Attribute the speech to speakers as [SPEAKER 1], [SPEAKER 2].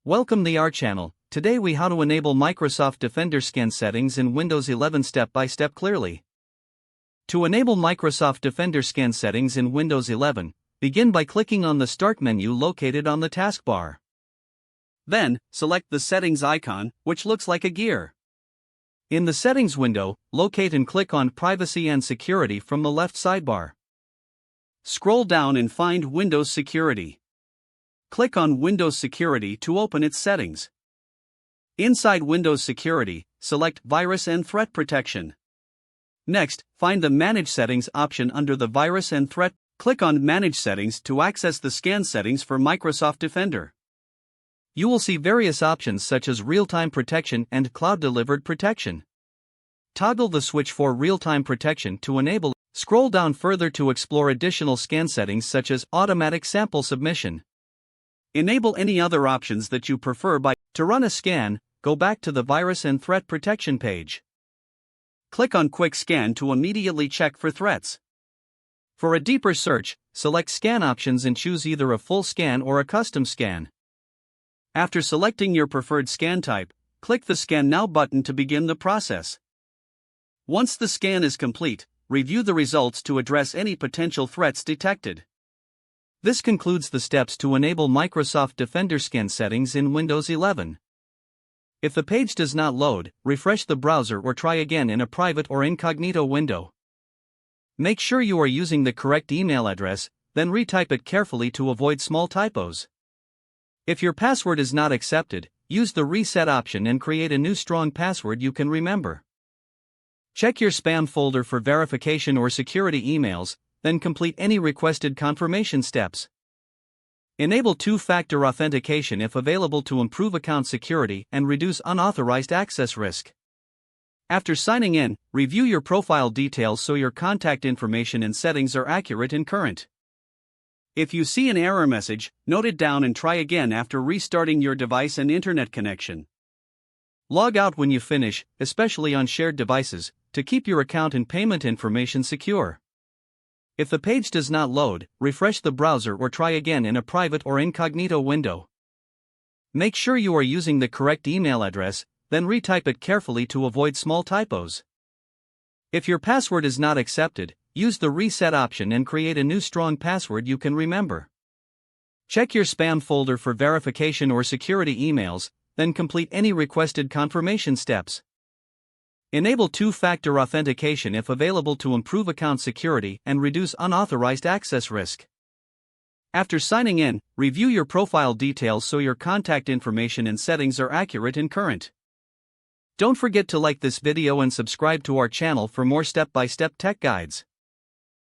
[SPEAKER 1] Welcome to our channel. Today we how to enable Microsoft Defender scan settings in Windows 11 step by step clearly. To enable Microsoft Defender scan settings in Windows 11, begin by clicking on the Start menu located on the taskbar. Then, select the Settings icon, which looks like a gear. In the Settings window, locate and click on Privacy and Security from the left sidebar. Scroll down and find Windows Security. Click on Windows Security to open its settings. Inside Windows Security, select Virus and Threat Protection. Next, find the Manage Settings option under the Virus and Threat. Click on Manage Settings to access the scan settings for Microsoft Defender. You will see various options such as Real-Time Protection and Cloud-Delivered Protection. Toggle the switch for Real-Time Protection to enable. Scroll down further to explore additional scan settings such as Automatic Sample Submission. Enable any other options that you prefer by. To run a scan, go back to the Virus and Threat Protection page. Click on Quick Scan to immediately check for threats. For a deeper search, select Scan options and choose either a full scan or a custom scan. After selecting your preferred scan type, click the Scan Now button to begin the process. Once the scan is complete, review the results to address any potential threats detected. This concludes the steps to enable Microsoft Defender scan settings in Windows 11. If the page does not load, refresh the browser or try again in a private or incognito window. Make sure you are using the correct email address, then retype it carefully to avoid small typos. If your password is not accepted, use the reset option and create a new strong password you can remember. Check your spam folder for verification or security emails, then complete any requested confirmation steps. Enable two-factor authentication if available to improve account security and reduce unauthorized access risk. After signing in, review your profile details so your contact information and settings are accurate and current. If you see an error message, note it down and try again after restarting your device and internet connection. Log out when you finish, especially on shared devices, to keep your account and payment information secure. If the page does not load, refresh the browser or try again in a private or incognito window. Make sure you are using the correct email address, then retype it carefully to avoid small typos. If your password is not accepted, use the reset option and create a new strong password you can remember. Check your spam folder for verification or security emails, then complete any requested confirmation steps. Enable two-factor authentication if available to improve account security and reduce unauthorized access risk. After signing in, review your profile details so your contact information and settings are accurate and current. Don't forget to like this video and subscribe to our channel for more step-by-step tech guides.